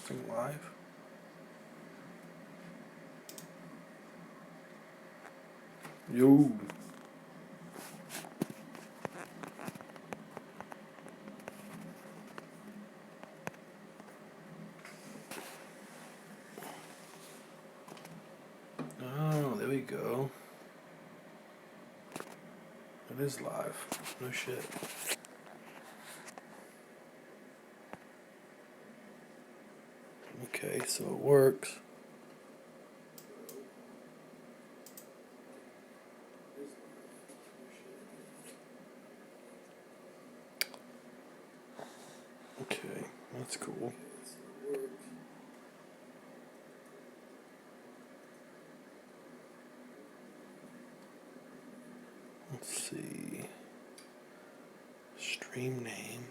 Broadcasting live. Yo. Oh, there we go. It is live. No shit. Okay, so it works. Okay, that's cool. Let's see. Stream name.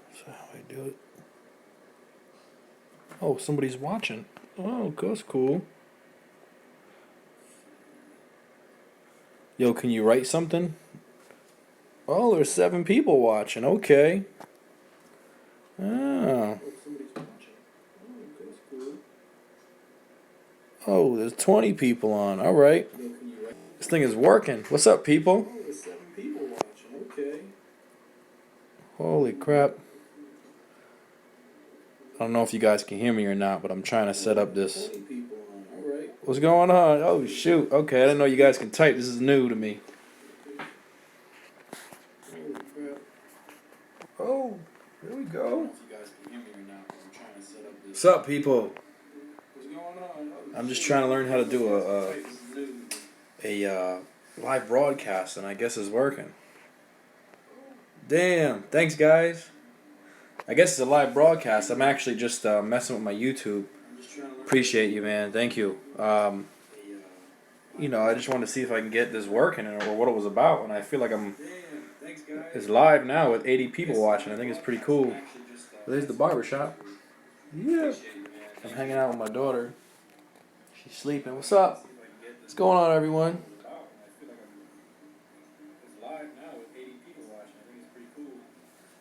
That's how I do it. Oh, somebody's watching. Oh, that's cool. Yo, can you write something? Oh, there's 7 people watching. Okay. Oh. Oh, there's 20 people on. All right. This thing is working. What's up, people? Oh, there's 7 people watching. Okay. Holy crap. I don't know if you guys can hear me or not, but I'm trying to set up this. What's going on? Oh, shoot. Okay, I didn't know you guys can type. This is new to me. Oh, there we go. What's up, people? I'm just trying to learn how to do a live broadcast, and I guess it's working. Damn. Thanks, guys. I guess it's a live broadcast. I'm actually just messing with my YouTube. Appreciate you, man. Thank you. You know, I just wanted to see if I can get this working or what it was about, and I feel like it's live now with 80 people watching. I think it's pretty cool. There's the barber shop. Yeah. I'm hanging out with my daughter. She's sleeping. What's up? What's going on, everyone?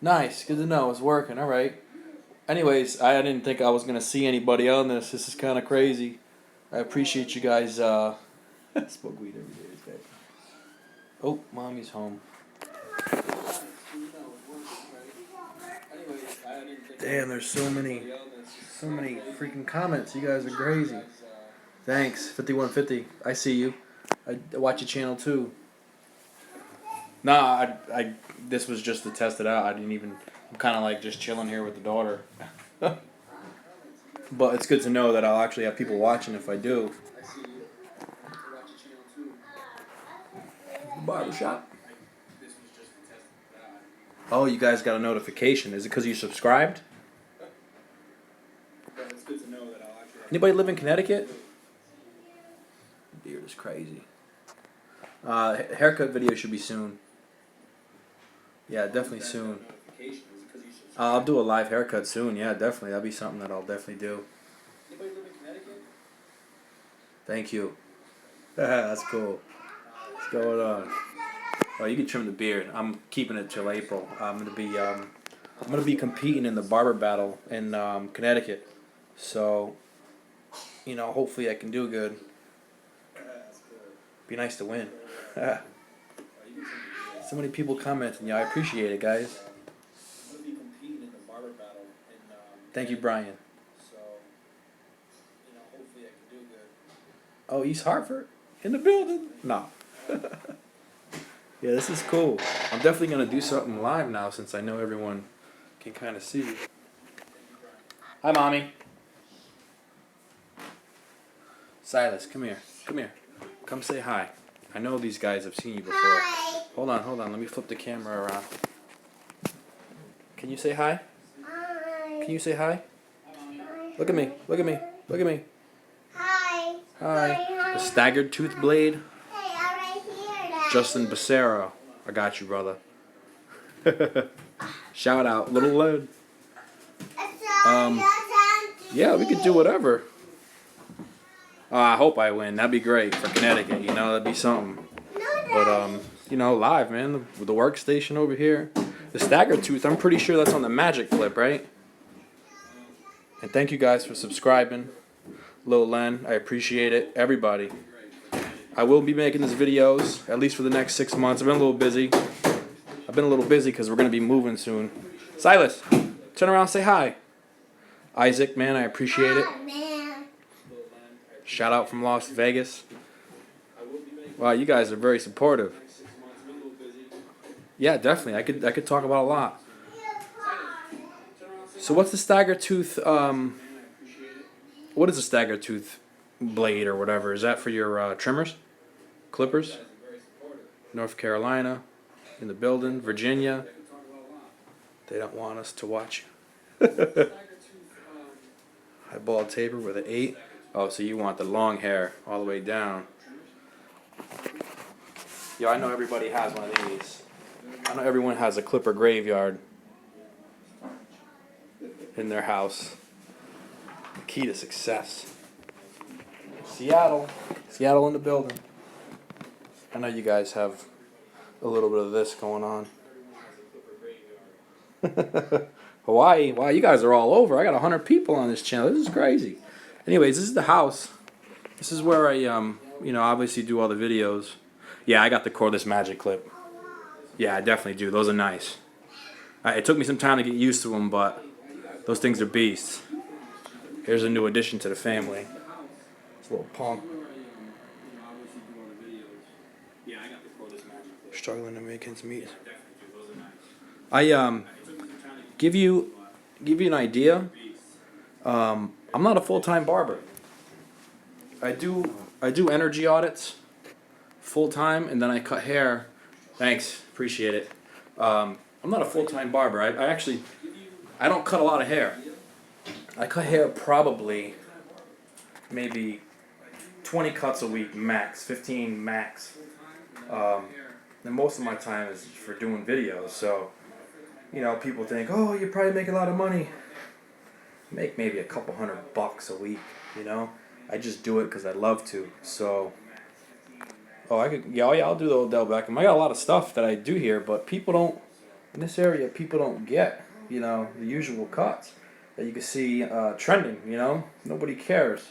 Nice. Good to know. It's working. All right. Anyways, I didn't think I was going to see anybody on this. This is kind of crazy. I appreciate you guys. Smoke weed every day. This guy. Oh, mommy's home. Damn, there's so many freaking comments. You guys are crazy. Thanks, 5150. I see you. I watch your channel too. Nah, this was just to test it out. I'm kind of like just chilling here with the daughter. But it's good to know that I'll actually have people watching if I do. Barbershop. Oh, you guys got a notification. Is it because you subscribed? Anybody live in Connecticut? Beard is crazy. Haircut video should be soon. Yeah, definitely soon. I'll do a live haircut soon. Yeah, definitely. That'll be something that I'll definitely do. Thank you. That's cool. What's going on? Oh, you can trim the beard. I'm keeping it till April. I'm gonna be competing in the Barber battle in Connecticut. So, you know, hopefully I can do good. Be nice to win. So many people commenting. Yeah, I appreciate it, guys. Thank you, Brian. Oh, East Hartford? In the building? No. Yeah, this is cool. I'm definitely going to do something live now since I know everyone can kind of see you. Hi, Mommy. Silas, come here. Come here. Come say hi. I know these guys have seen you before. Hi. Hold on. Let me flip the camera around. Can you say hi? Hi. Can you say hi? Hi. Look at me. Hi. Hi. The staggered tooth blade. Hey, I'm right here. Justin Becerra. I got you, brother. Shout out, little Led. Yeah, we could do whatever. I hope I win. That'd be great for Connecticut. You know, that'd be something. But you know, live, man. The workstation over here. The staggered tooth. I'm pretty sure that's on the Magic Flip, right? And thank you guys for subscribing. Lil Len, I appreciate it. Everybody. I will be making these videos, at least for the next 6 months. I've been a little busy. Because we're going to be moving soon. Silas, turn around and say hi. Isaac, man, I appreciate it. Shout out from Las Vegas. Wow, you guys are very supportive. Yeah, definitely. I could talk about a lot. So what's the stagger tooth? What is a stagger tooth blade or whatever? Is that for your trimmers? Clippers? North Carolina, in the building. Virginia. They don't want us to watch. Highball taper with an 8. Oh, so you want the long hair all the way down. Yo, I know everybody has one of these. I know everyone has a clipper graveyard in their house. The key to success. Seattle in the building. I know you guys have a little bit of this going on. Hawaii, wow, you guys are all over. I got 100 people on this channel. This is crazy. Anyways, this is the house. This is where I, obviously do all the videos. Yeah, I got the cordless magic clip. Yeah, I definitely do. Those are nice. It took me some time to get used to them, but those things are beasts. Here's a new addition to the family. This little punk. Struggling to make ends meet. I give you an idea. I'm not a full-time barber. I do energy audits full-time, and then I cut hair. Thanks, appreciate it. I'm not a full-time barber. I don't cut a lot of hair. I cut hair probably maybe 20 cuts a week max, 15 max. And most of my time is for doing videos. So, people think, oh, you probably make a lot of money. I make maybe a couple $100 a week. I just do it because I love to. So, I'll do the Odell Beckham. I got a lot of stuff that I do here, but people don't in this area. People don't get the usual cuts that you can see trending. Nobody cares,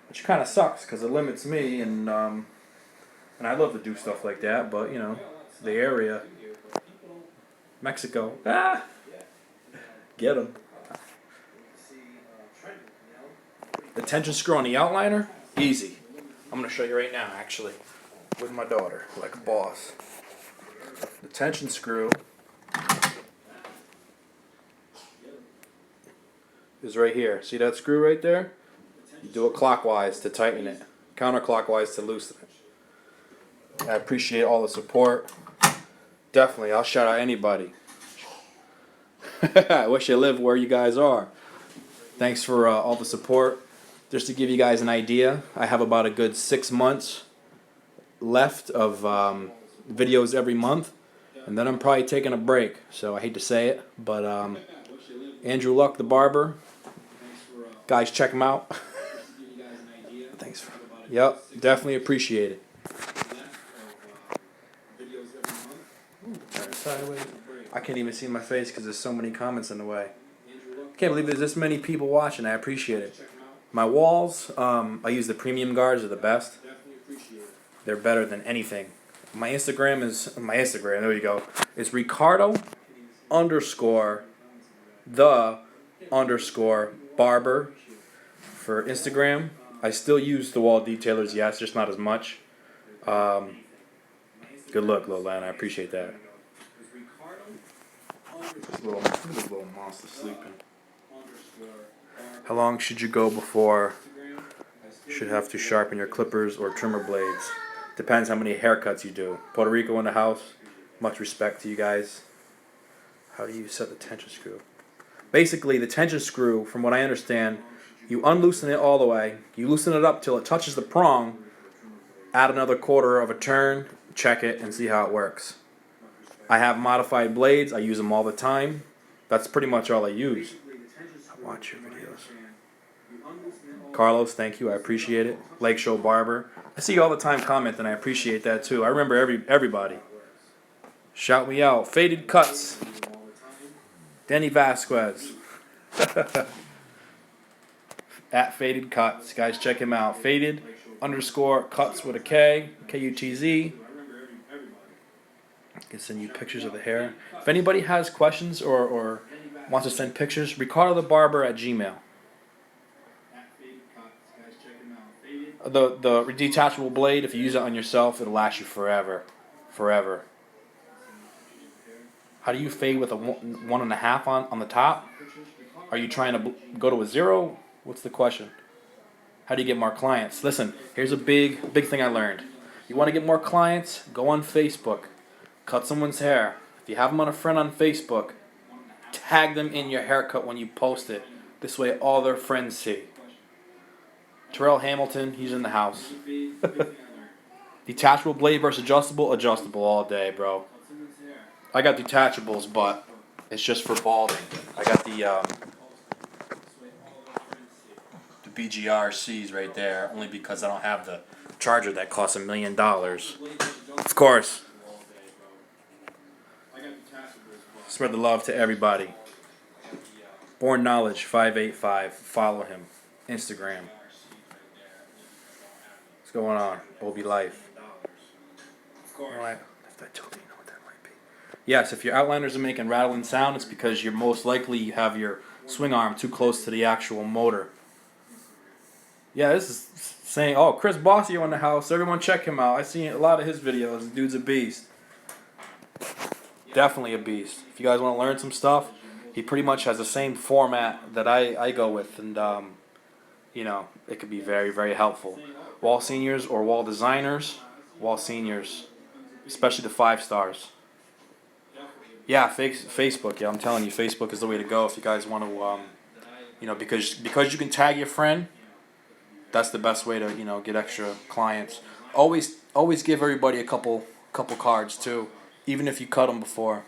which kind of sucks because it limits me and I love to do stuff like that. But the area, Mexico, get them. The tension screw on the outliner, easy. I'm gonna show you right now, actually, with my daughter, like a boss. The tension screw is right here. See that screw right there? You do it clockwise to tighten it, counterclockwise to loosen it. I appreciate all the support. Definitely, I'll shout out anybody. I wish I lived where you guys are. Thanks for all the support. Just to give you guys an idea, I have about a good 6 months left of videos every month, and then I'm probably taking a break. So I hate to say it, but Andrew Luck, the barber, guys, check him out. Thanks. Yep, definitely appreciate it. Turn sideways. I can't even see my face because there's so many comments in the way. Can't believe there's this many people watching. I appreciate it. My walls, I use the premium guards. They're the best. They're better than anything. My Instagram, there you go. It's Ricardo _ Barber for Instagram. I still use the wall detailers, yes, just not as much. Good luck, Lil Lan. I appreciate that. This little monster sleeping. How long should you go before you should have to sharpen your clippers or trimmer blades? Depends how many haircuts you do. Puerto Rico in the house. Much respect to you guys. How do you set the tension screw? Basically, the tension screw, from what I understand, you unloosen it all the way. You loosen it up till it touches the prong. Add another quarter of a turn. Check it and see how it works. I have modified blades. I use them all the time. That's pretty much all I use. I watch your videos. Carlos, thank you. I appreciate it. Lake Show Barber. I see you all the time commenting. I appreciate that too. I remember everybody. Shout me out. Faded Cuts. Denny Vasquez. at Faded Cuts. Guys, check him out. Faded _ cuts with a K, Kutz. I can send you pictures of the hair. If anybody has questions or wants to send pictures, Ricardo the Barber at Gmail. The detachable blade, if you use it on yourself, it'll last you forever. Forever. How do you fade with a 1.5 on the top? Are you trying to go to a 0? What's the question? How do you get more clients? Listen, here's a big thing I learned. You want to get more clients? Go on Facebook. Cut someone's hair. If you have them on a friend on Facebook, tag them in your haircut when you post it. This way all their friends see. Terrell Hamilton, he's in the house. Detachable blade versus adjustable? Adjustable all day, bro. I got detachables, but it's just for balding. I got the BGRCs right there, only because I don't have the charger that costs $1 million. Of course. Spread the love to everybody. Born Knowledge 585. Follow him. Instagram. What's going on? Obi Life. Alright. Yes, if your outliners are making rattling sound, it's because you're most likely you have your swing arm too close to the actual motor. Yeah, this is saying, oh, Chris Bossio in the house. Everyone check him out. I've seen a lot of his videos. The dude's a beast. Definitely a beast. If you guys want to learn some stuff, he pretty much has the same format that I go with. And, you know, it could be very, very helpful. Wall seniors or wall designers. Wall seniors. Especially the 5 stars. Yeah, Facebook. Yeah, I'm telling you, Facebook is the way to go if you guys want to, you know, because you can tag your friend. That's the best way to, you know, get extra clients. Always give everybody a couple cards too, even if you cut them before.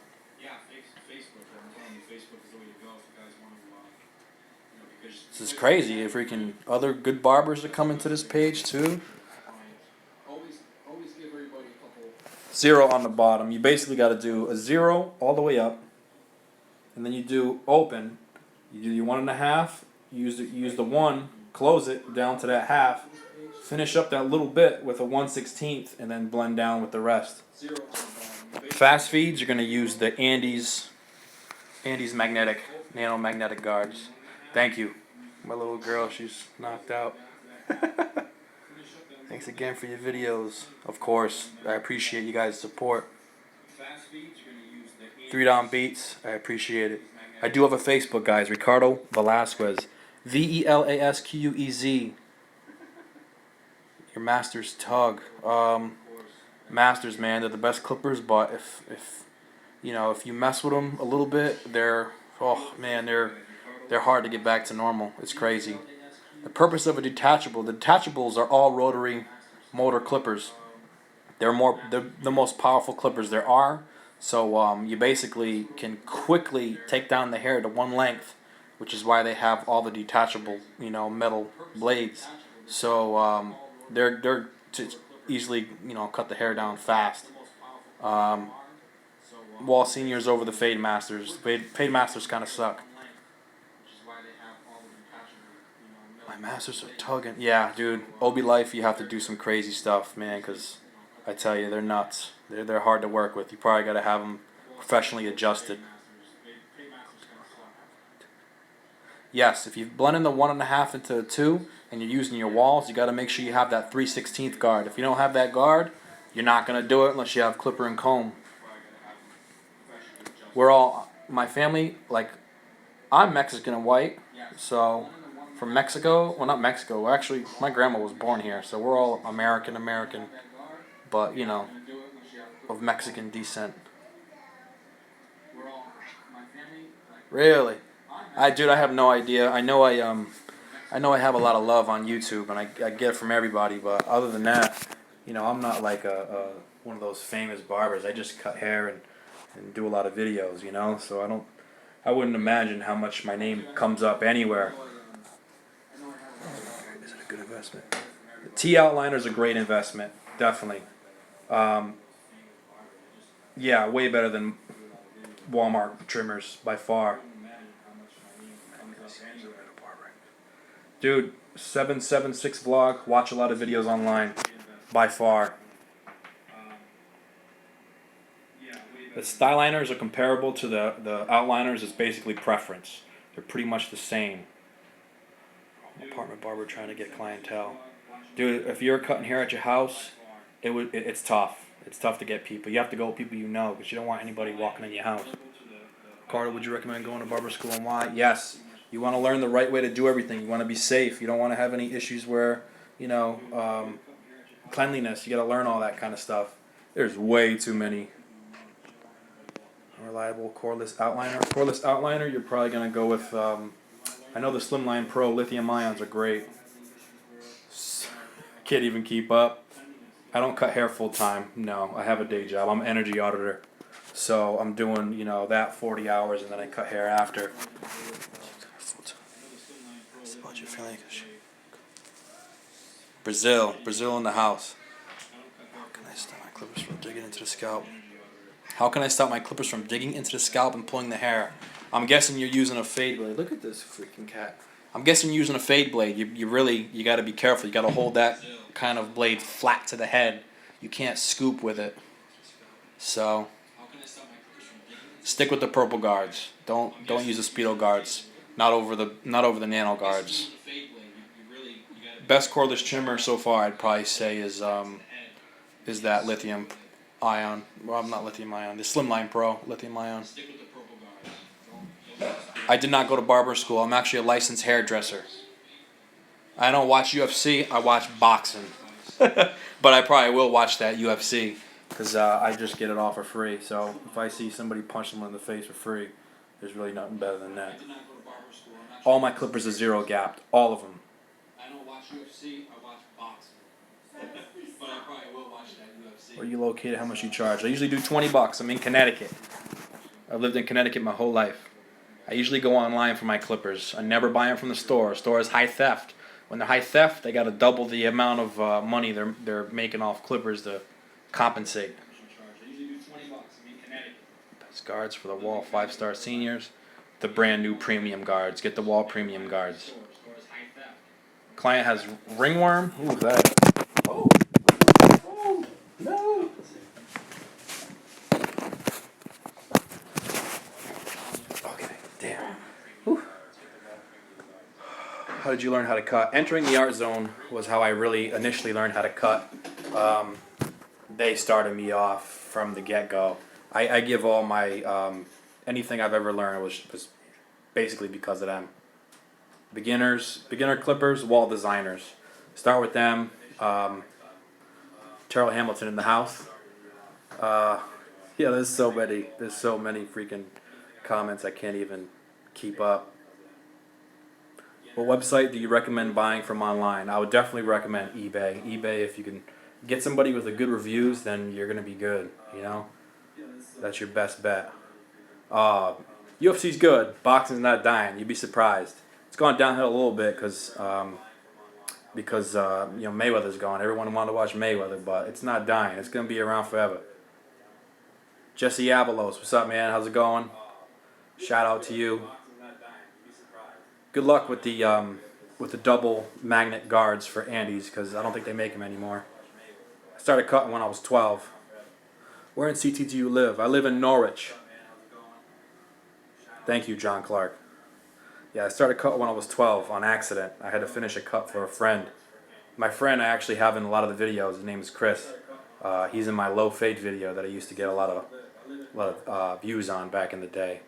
This is crazy. If freaking other good barbers are coming to this page too. 0 on the bottom. You basically got to do a 0 all the way up, and then you do open. You do your 1.5. Use the 1. Close it down to that half. Finish up that little bit with a 1/16, and then blend down with the rest. Fast feeds, you're going to use the Andes nano magnetic guards. Thank you. My little girl, she's knocked out. Thanks again for your videos. Of course, I appreciate you guys' support. 3 Down Beats, I appreciate it. I do have a Facebook, guys. Ricardo Velasquez. VELASQUEZ. Your Masters Tug. Masters, man, they're the best clippers, but if you know, if you mess with them a little bit, they're hard to get back to normal. It's crazy. The purpose of a detachable, the detachables are all rotary motor clippers. They're the most powerful clippers there are. So you basically can quickly take down the hair to one length, which is why they have all the detachable, you know, metal blades. So they're to easily, you know, cut the hair down fast. Wall seniors over the fade masters. Fade masters kind of suck. My masters are tugging. Yeah, dude. Obi Life, you have to do some crazy stuff, man, because I tell you, they're nuts. They're hard to work with. You probably got to have them professionally adjusted. Yes, if you blend in the 1.5 into a 2 and you're using your walls, you got to make sure you have that 3/16 guard. If you don't have that guard, you're not going to do it unless you have clipper and comb. My family, like, I'm Mexican and white, so from Mexico, well, not Mexico, actually, my grandma was born here, so we're all American, but, you know, of Mexican descent. Really? Dude, I have no idea. I know I have a lot of love on YouTube, and I get it from everybody, but other than that, you know, I'm not like one of those famous barbers. I just cut hair and do a lot of videos, you know, so I wouldn't imagine how much my name comes up anywhere. Is it a good investment? The T outliner is a great investment, definitely. Yeah, way better than Walmart trimmers by far. Dude, 776 vlog. Watch a lot of videos online. By far. The styliners are comparable to the outliners. It's basically preference. They're pretty much the same. Apartment barber trying to get clientele. Dude, if you're cutting hair at your house, it's tough. It's tough to get people. You have to go with people you know because you don't want anybody walking in your house. Ricardo, would you recommend going to barber school and why? Yes. You want to learn the right way to do everything. You want to be safe. You don't want to have any issues where, cleanliness. You got to learn all that kind of stuff. There's way too many. Reliable cordless outliner. Cordless outliner, you're probably going to go with, I know the Slimline Pro lithium ions are great. Can't even keep up. I don't cut hair full time. No, I have a day job. I'm an energy auditor. So I'm doing, that 40 hours and then I cut hair after. Brazil in the house. How can I stop my clippers from digging into the scalp? How can I stop my clippers from digging into the scalp and pulling the hair? I'm guessing you're using a fade blade. Look at this freaking cat. I'm guessing you're using a fade blade. You got to be careful. You got to hold that kind of blade flat to the head. You can't scoop with it. So stick with the purple guards. Don't use the speedo guards. Not over the nano guards. Best cordless trimmer so far, I'd probably say is that lithium ion. Well, not lithium ion. The Slimline Pro lithium ion. I did not go to barber school. I'm actually a licensed hairdresser. I don't watch UFC. I watch boxing. But I probably will watch that UFC because I just get it all for free. So if I see somebody punch someone in the face for free, there's really nothing better than that. All my clippers are zero gapped. All of them. I don't watch UFC. I watch boxing. But I probably will watch that UFC. Where are you located? How much you charge? I usually do $20. I'm in Connecticut. I've lived in Connecticut my whole life. I usually go online for my clippers. I never buy them from the store. Store is high theft. When they're high theft, they got to double the amount of money they're making off clippers to compensate. Best guards for the wall 5-star seniors. The brand new premium guards. Get the wall premium guards. Client has ringworm. Ooh, that. Oh. Oh, no. Okay, damn. Whew. How did you learn how to cut? Entering the art zone was how I really initially learned how to cut. They started me off from the get-go. I give all my anything I've ever learned was basically because of them. Beginner clippers, wall designers. Start with them. Terrell Hamilton in the house. There's so many freaking comments I can't even keep up. What website do you recommend buying from online? I would definitely recommend eBay. eBay, if you can get somebody with a good reviews, then you're gonna be good. That's your best bet. UFC's good. Boxing's not dying. You'd be surprised. It's gone downhill a little bit because Mayweather's gone. Everyone wanted to watch Mayweather, but it's not dying. It's gonna be around forever. Jesse Avalos, what's up, man? How's it going? Shout out to you. Good luck with the double magnet guards for Andes because I don't think they make them anymore. I started cutting when I was 12. Where in CT do you live? I live in Norwich. Thank you, John Clark. Yeah, I started cutting when I was 12 on accident. I had to finish a cut for a friend. My friend I actually have in a lot of the videos. His name is Chris. He's in my low fade video that I used to get a lot of views on back in the day.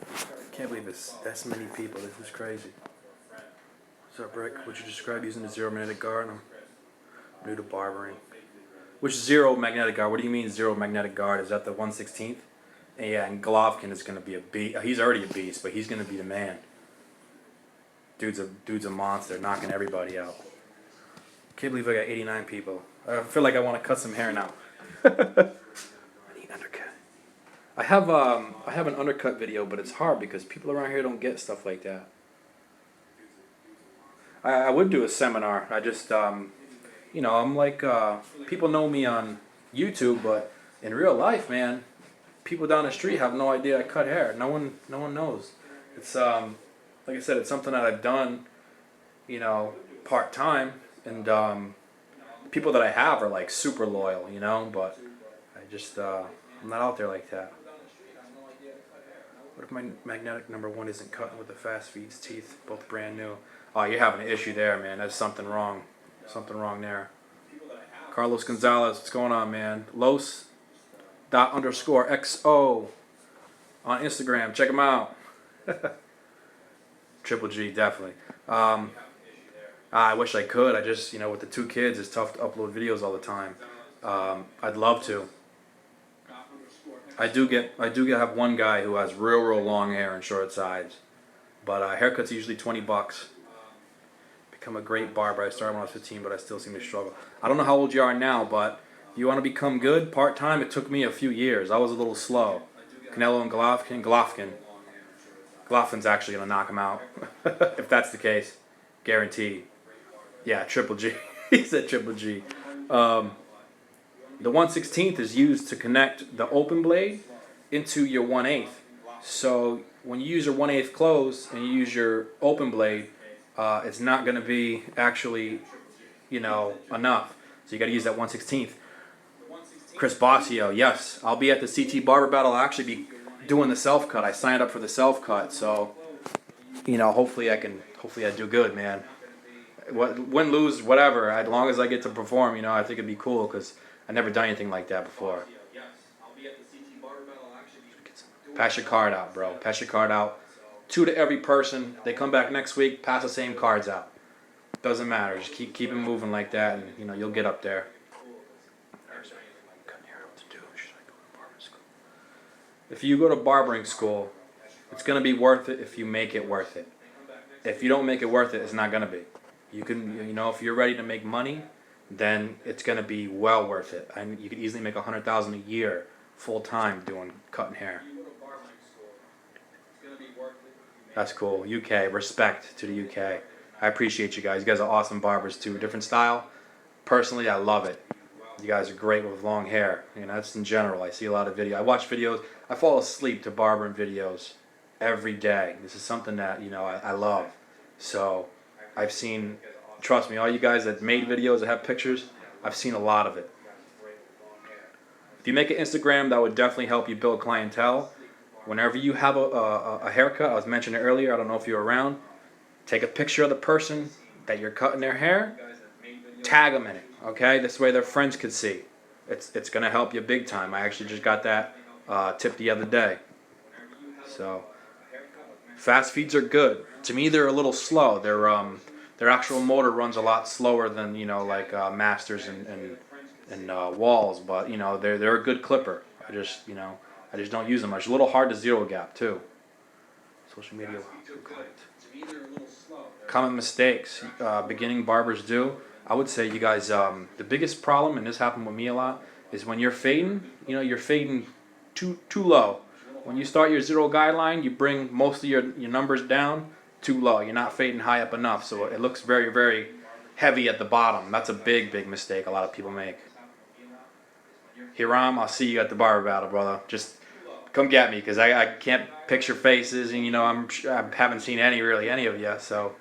I can't believe it's this many people. This is crazy. What's up, Rick? Would you describe using a zero magnetic guard? I'm new to barbering. Which zero magnetic guard? What do you mean zero magnetic guard? Is that the 1/16th? Yeah, and Golovkin is going to be a beast. He's already a beast, but he's going to be the man. Dude's a monster, knocking everybody out. Can't believe I got 89 people. I feel like I want to cut some hair now. I need undercut. I have an undercut video, but it's hard because people around here don't get stuff like that. I would do a seminar. I just I'm like people know me on YouTube, but in real life, man, people down the street have no idea I cut hair. No one knows. It's like I said, it's something that I've done, you know, part time, and people that I have are like super loyal, you know. But I just I'm not out there like that. What if my magnetic number 1 isn't cutting with the fast feeds teeth, both brand new? Oh, you're having an issue there, man. That's something wrong. Something wrong there. Carlos Gonzalez, what's going on, man? Los._XO on Instagram. Check him out. Triple G, definitely. I wish I could. I just, you know, with the 2 kids, it's tough to upload videos all the time. I'd love to. I do have one guy who has real long hair and short sides, but haircuts are usually $20. Become a great barber. I started when I was 15, but I still seem to struggle. I don't know how old you are now, but if you want to become good part time, it took me a few years. I was a little slow. Canelo and Golovkin's actually gonna knock him out if that's the case, guaranteed. Yeah, Triple G. He said Triple G. The 1/16 is used to connect the open blade into your 1/8. So when you use your 1/8 closed and you use your open blade, it's not going to be actually, you know, enough. So you got to use that 1/16. Chris Bossio, yes, I'll be at the CT Barber Battle. I'll actually be doing the self cut. I signed up for the self cut, so you know, hopefully I do good, man. Win, lose, whatever. As long as I get to perform, you know, I think it'd be cool because I've never done anything like that before. Pass your card out, bro. Pass your card out. 2 to every person. They come back next week. Pass the same cards out. Doesn't matter. Just keep it moving like that, and you know you'll get up there. If you go to barbering school, it's gonna be worth it if you make it worth it. If you don't make it worth it, it's not gonna be. You can, you know, if you're ready to make money, then it's gonna be well worth it. And you could easily make $100,000 a year full time doing cutting hair. That's cool. UK, respect to the UK. I appreciate you guys. You guys are awesome barbers too. Different style. Personally, I love it. You guys are great with long hair. You know, that's in general. I see a lot of videos. I watch videos. I fall asleep to barbering videos every day. This is something that, you know, I love. So I've seen, trust me, all you guys that made videos that have pictures, I've seen a lot of it. If you make an Instagram, that would definitely help you build clientele. Whenever you have a haircut, I was mentioning it earlier, I don't know if you're around, take a picture of the person that you're cutting their hair, tag them in it, okay? This way their friends could see. It's going to help you big time. I actually just got that tip the other day. So, fast feeds are good. To me, they're a little slow. Their actual motor runs a lot slower than, you know, like Masters and Walls, but, you know, they're a good clipper. I just don't use them much. A little hard to zero gap too. Social media. Common mistakes beginning barbers do. I would say you guys, the biggest problem, and this happened with me a lot, is when you're fading. You know, you're fading too low. When you start your zero guideline, you bring most of your numbers down too low. You're not fading high up enough, so it looks very, very heavy at the bottom. That's a big mistake a lot of people make. Hiram, I'll see you at the barber battle, brother. Just come get me, because I can't picture faces, and you know I haven't seen any of you, so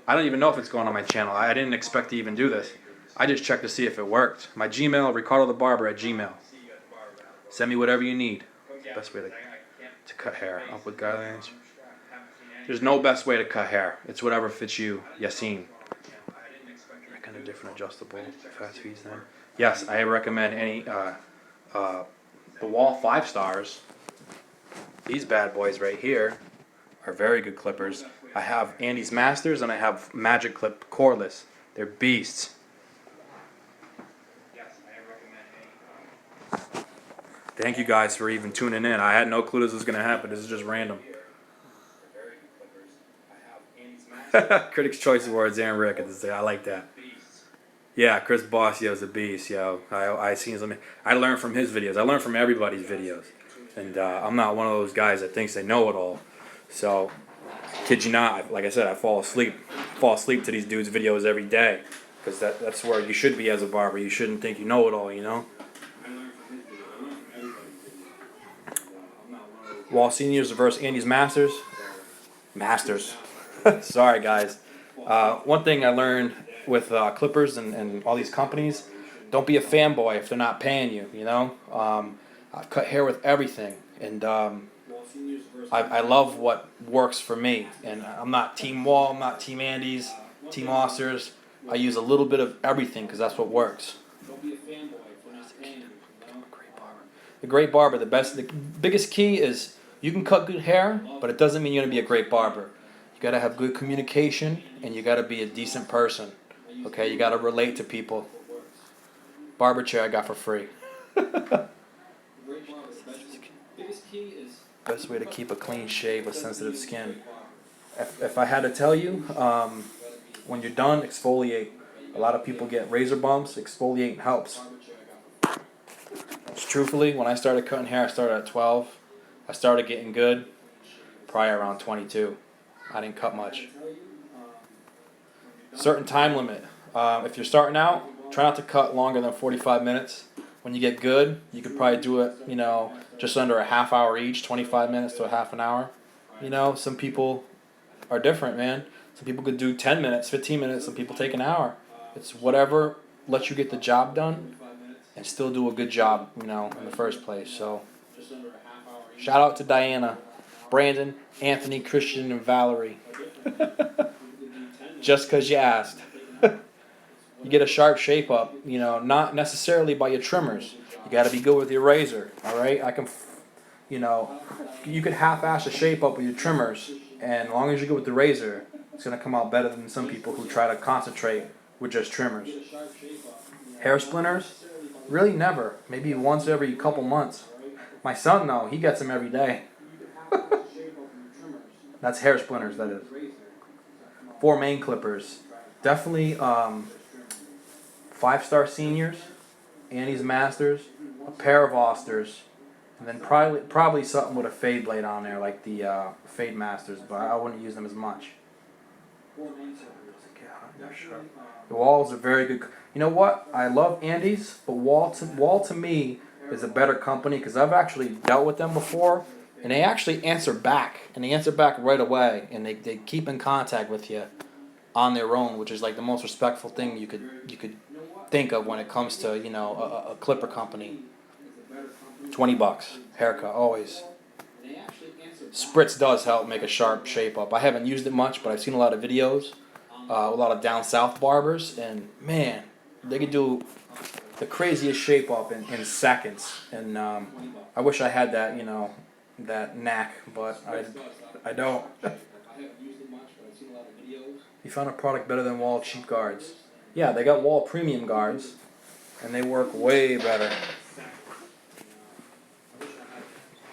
I don't even know if it's going on my channel. I didn't expect to even do this. I just checked to see if it worked. My Gmail, ricardothebarber@gmail. Send me whatever you need. Best way to cut hair. Upward guidelines. There's no best way to cut hair. It's whatever fits you, Yassine. Kind of different adjustable fast feeds then. Yes, I recommend any the Wall 5 stars. These bad boys right here are very good clippers. I have Andy's Masters and I have Magic Clip cordless. They're beasts. Thank you guys for even tuning in. I had no clue this was going to happen. This is just random. Critics' Choice Awards, Aaron Rick. I like that. Yeah, Chris Bossio's a beast, yo. I seen some. I learned from his videos. I learned from everybody's videos, and I'm not one of those guys that thinks they know it all. So, kid you not, like I said, I fall asleep to these dudes' videos every day, because that's where you should be as a barber. You shouldn't think you know it all, you know. Wall Seniors versus Andy's Masters. Masters. Sorry, guys. One thing I learned with clippers and all these companies, don't be a fanboy if they're not paying you. You know, I've cut hair with everything, and I love what works for me. And I'm not Team Wall, I'm not Team Andes, Team Osters. I use a little bit of everything because that's what works. The great barber, the biggest key is you can cut good hair, but it doesn't mean you're gonna be a great barber. You gotta have good communication, and you gotta be a decent person. Okay, you gotta relate to people. Barber chair I got for free. Best way to keep a clean shave with sensitive skin. If I had to tell you, when you're done, exfoliate. A lot of people get razor bumps. Exfoliating helps. Truthfully, when I started cutting hair, I started at 12. I started getting good probably around 22. I didn't cut much. Certain time limit. If you're starting out, try not to cut longer than 45 minutes. When you get good, you could probably do it, just under a half hour each, 25 minutes to a half an hour. Some people are different, man. Some people could do 10 minutes, 15 minutes. Some people take an hour. It's whatever lets you get the job done and still do a good job, in the first place. So, shout out to Diana, Brandon, Anthony, Christian, and Valerie. Just because you asked. You get a sharp shape up, not necessarily by your trimmers. You got to be good with your razor, all right? You could half-ass a shape up with your trimmers, and as long as you go with the razor, it's going to come out better than some people who try to concentrate with just trimmers. Hair splinters? Really never. Maybe once every couple months. My son, though, he gets them every day. That's hair splinters, that is. 4 main clippers. Definitely 5-star seniors, Annie's Masters, a pair of Osters, and then probably something with a fade blade on there, like the Fade Masters, but I wouldn't use them as much. The Walls are very good. You know what? I love Andes, but Wall to me is a better company because I've actually dealt with them before, and they actually answer back, and they answer back right away, and they keep in contact with you on their own, which is like the most respectful thing you could think of when it comes to a clipper company. $20 haircut always. Spritz does help make a sharp shape up. I haven't used it much, but I've seen a lot of videos, a lot of down south barbers, and man, they could do the craziest shape up in seconds. And I wish I had that that knack, but I don't. You found a product better than Wall cheap guards. Yeah, they got Wall premium guards, and they work way better.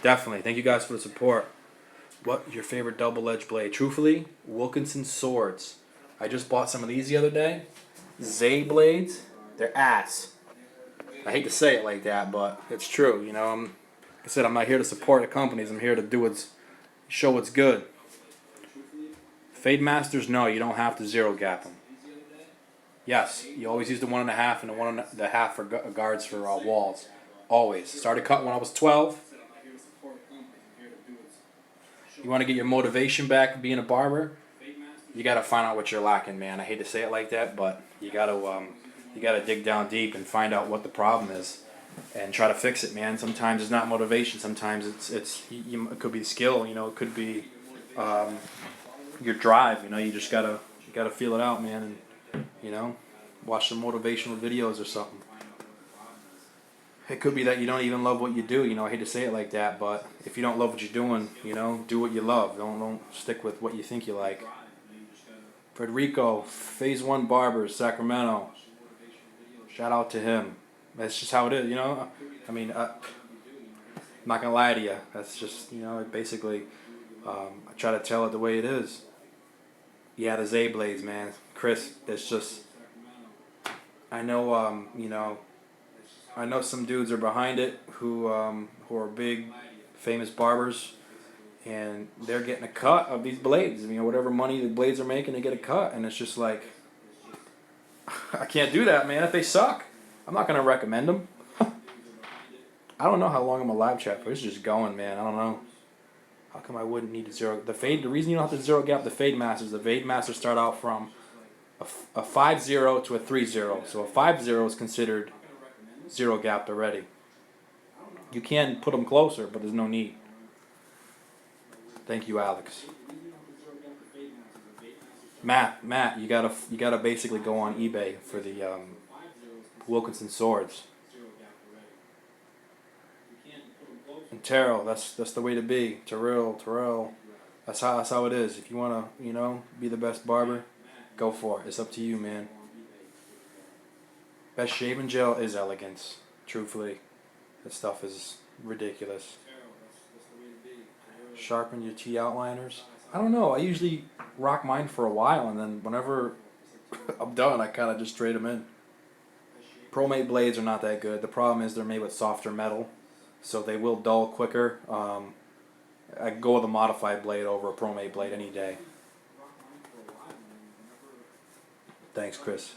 Definitely. Thank you guys for the support. What's your favorite double-edged blade? Truthfully, Wilkinson swords. I just bought some of these the other day. Zay blades. They're ass. I hate to say it like that, but it's true. Like I said, I'm not here to support the companies. I'm here to show what's good. Fade Masters, no, you don't have to zero gap them. Yes, you always use the 1.5 and the 1.5 for guards for walls. Always. Started cutting when I was 12. You want to get your motivation back being a barber? You got to find out what you're lacking, man. I hate to say it like that, but you got to dig down deep and find out what the problem is and try to fix it, man. Sometimes it's not motivation. Sometimes it could be skill. It could be your drive. You just gotta feel it out, man, and watch some motivational videos or something. It could be that you don't even love what you do. I hate to say it like that, but if you don't love what you're doing, do what you love. Don't stick with what you think you like. Federico, Phase 1 Barbers, Sacramento. Shout out to him. That's just how it is, I mean, I'm not gonna lie to you. That's just, basically, I try to tell it the way it is. Yeah, the Zay blades, man. Chris, it's just, I know, I know some dudes are behind it who are big, famous barbers, and they're getting a cut of these blades. Whatever money the blades are making, they get a cut, and it's just like, I can't do that, man. If they suck, I'm not gonna recommend them. I don't know how long I'm a live chat for. It's just going, man. I don't know. How come I wouldn't need a zero? The fade. The reason you don't have to zero gap the fade masters. The fade masters start out from a 5-0 to a 3-0. So a 5-0 is considered zero gapped already. You can put them closer, but there's no need. Thank you, Alex. Matt, you gotta basically go on eBay for the Wilkinson swords. And Terrell, that's the way to be. Terrell, that's how it is. If you wanna, be the best barber, go for it. It's up to you, man. Best shaving gel is Elegance. Truthfully, that stuff is ridiculous. Sharpen your T outliners. I don't know. I usually rock mine for a while, and then whenever I'm done, I kind of just trade them in. ProMate blades are not that good. The problem is they're made with softer metal, so they will dull quicker. I go with a modified blade over a ProMate blade any day. Thanks, Chris.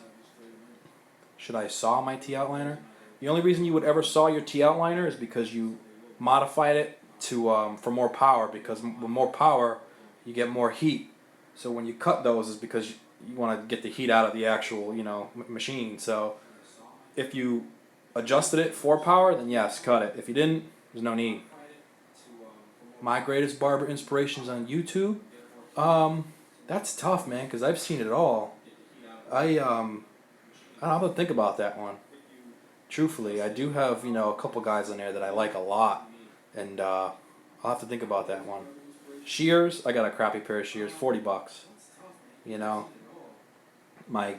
Should I saw my T outliner? The only reason you would ever saw your T outliner is because you modified it to for more power. Because with more power, you get more heat. So when you cut those, is because you want to get the heat out of the actual machine. So if you adjusted it for power, then yes, cut it. If you didn't, there's no need. My greatest barber inspirations on YouTube. That's tough, man, because I've seen it all. I don't have to think about that one. Truthfully, I do have a couple guys on there that I like a lot, and I'll have to think about that one. Shears, I got a crappy pair of shears, $40. My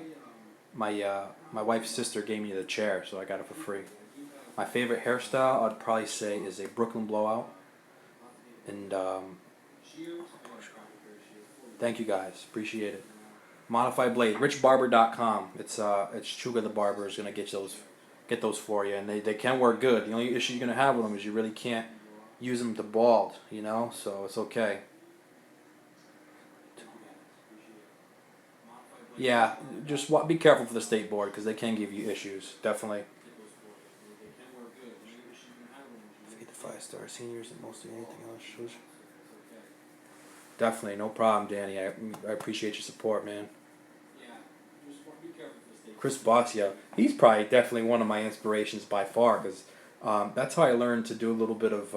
wife's sister gave me the chair, so I got it for free. My favorite hairstyle, I'd probably say, is a Brooklyn blowout. And thank you guys, appreciate it. Modified blade, richbarber.com. It's Chuga the Barber is gonna get those for you, and they can work good. The only issue you're gonna have with them is you really can't use them to bald, so it's okay. Yeah, just be careful for the state board because they can give you issues, definitely. Feed the 5-star seniors and mostly anything else. Definitely, no problem, Danny. I appreciate your support, man. Chris Boxia, he's probably definitely one of my inspirations by far because that's how I learned to do a little bit of.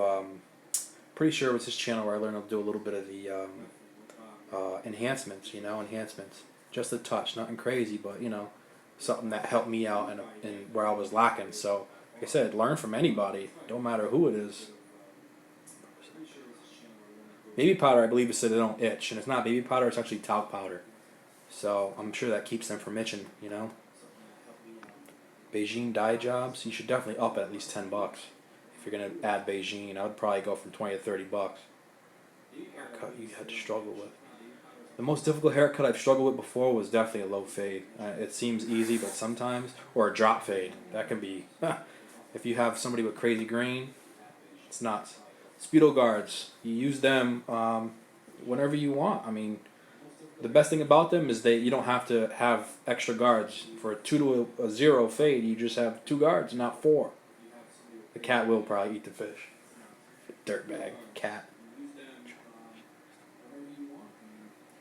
Pretty sure it was his channel where I learned to do a little bit of the enhancements. Enhancements. Just a touch, nothing crazy, but something that helped me out and where I was lacking. So, like I said, learn from anybody. Don't matter who it is. Baby powder, I believe it said they don't itch, and it's not baby powder; it's actually talc powder. So I'm sure that keeps them from itching. Beijing dye jobs, you should definitely up at least $10 if you're gonna add Beijing. I would probably go from $20 to $30. Haircut you had to struggle with. The most difficult haircut I've struggled with before was definitely a low fade. It seems easy, but sometimes, or a drop fade. That can be, if you have somebody with crazy grain, it's nuts. Speedo guards, you use them whenever you want. I mean, the best thing about them is you don't have to have extra guards. For a 2 to a 0 fade, you just have 2 guards, not 4. The cat will probably eat the fish. Dirtbag, cat.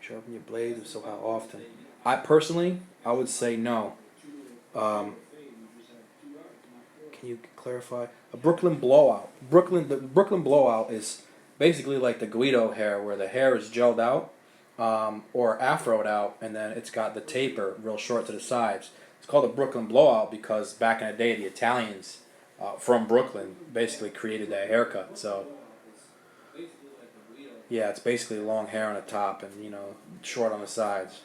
Sharpen your blades, so how often? I personally would say no. Can you clarify? A Brooklyn blowout. The Brooklyn blowout is basically like the Guido hair, where the hair is gelled out or afroed out, and then it's got the taper real short to the sides. It's called a Brooklyn blowout because back in the day, the Italians from Brooklyn basically created that haircut. So yeah, it's basically long hair on the top and short on the sides.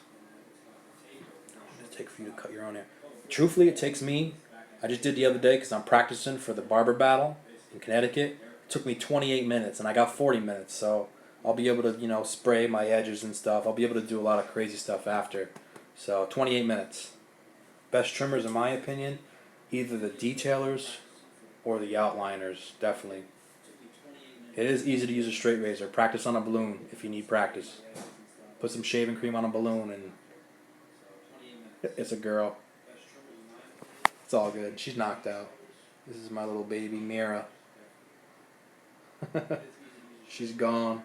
What does it take for you to cut your own hair? Truthfully, it takes me. I just did the other day because I'm practicing for the barber battle in Connecticut. It took me 28 minutes, and I got 40 minutes, so I'll be able to spray my edges and stuff. I'll be able to do a lot of crazy stuff after. So 28 minutes. Best trimmers, in my opinion, either the detailers or the outliners, definitely. It is easy to use a straight razor. Practice on a balloon if you need practice. Put some shaving cream on a balloon and it's a girl. It's all good. She's knocked out. This is my little baby, Mira. She's gone.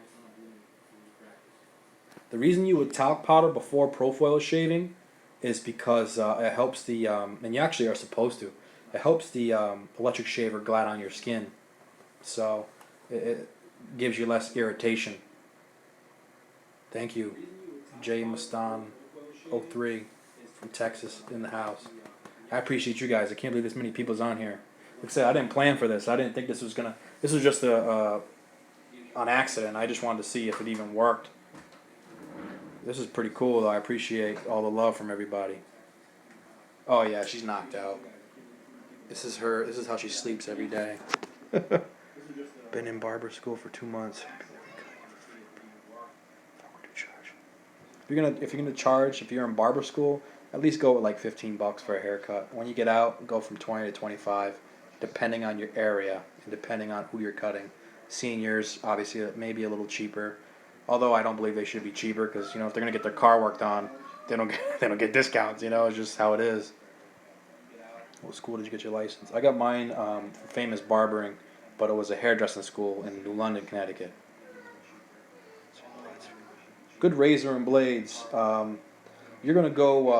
The reason you would talc powder before profile shaving is because it helps the, and you actually are supposed to, it helps the electric shaver glide on your skin. So it gives you less irritation. Thank you, Jay Mustan 03 from Texas in the house. I appreciate you guys. I can't believe this many people's on here. Like I said, I didn't plan for this. I didn't think this was gonna. This was just an accident. I just wanted to see if it even worked. This is pretty cool, though. I appreciate all the love from everybody. Oh yeah, she's knocked out. This is her. This is how she sleeps every day. Been in barber school for 2 months. If you're gonna charge, if you're in barber school, at least go with like $15 for a haircut. When you get out, go from 20 to 25, depending on your area and depending on who you're cutting. Seniors, obviously, maybe a little cheaper. Although I don't believe they should be cheaper because if they're gonna get their car worked on, they don't get discounts. It's just how it is. What school did you get your license? I got mine from Famous Barbering, but it was a hairdressing school in New London, Connecticut. Good razor and blades. You're gonna go.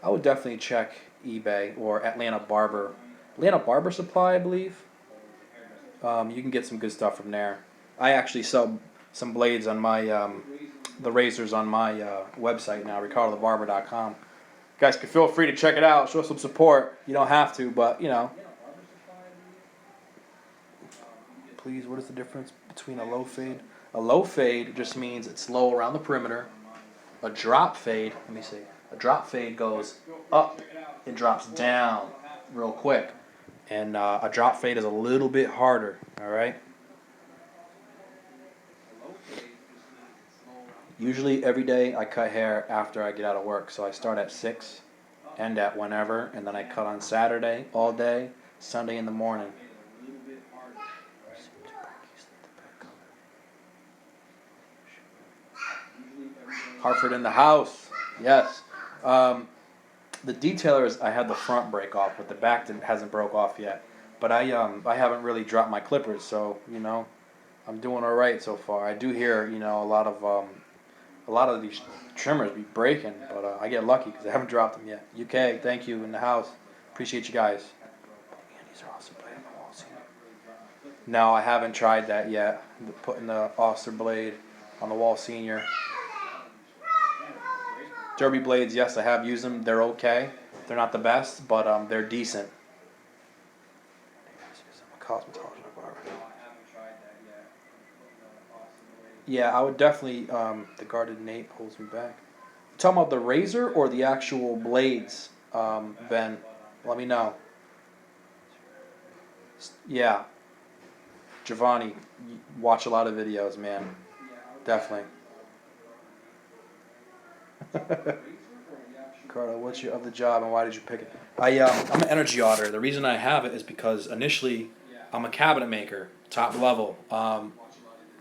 I would definitely check eBay or Atlanta Barber. Atlanta Barber Supply, I believe. You can get some good stuff from there. I actually sell some blades on my the razors on my website now, ricardothebarber.com. Guys can feel free to check it out. Show some support. You don't have to, but Please, what is the difference between a low fade? A low fade just means it's low around the perimeter. A drop fade, let me see. A drop fade goes up and drops down real quick. And a drop fade is a little bit harder, all right? Usually every day I cut hair after I get out of work. So I start at 6, end at whenever, and then I cut on Saturday all day, Sunday in the morning. Hartford in the house. Yes. The detailers, I had the front break off, but the back hasn't broke off yet. But I haven't really dropped my clippers, so I'm doing all right so far. I do hear a lot of these trimmers be breaking, but I get lucky because I haven't dropped them yet. UK, thank you in the house. Appreciate you guys. These are also blade on the wall senior. No, I haven't tried that yet. Putting the Oster blade on the wall senior. Derby blades, yes, I have used them. They're okay. They're not the best, but they're decent. Yeah, I would definitely. The guarded Nate holds me back. You talking about the razor or the actual blades, Ben? Let me know. Yeah, Giovanni, watch a lot of videos, man. Definitely. Ricardo, what's your other job and why did you pick it? I'm an energy auditor. The reason I have it is because initially I'm a cabinet maker, top level.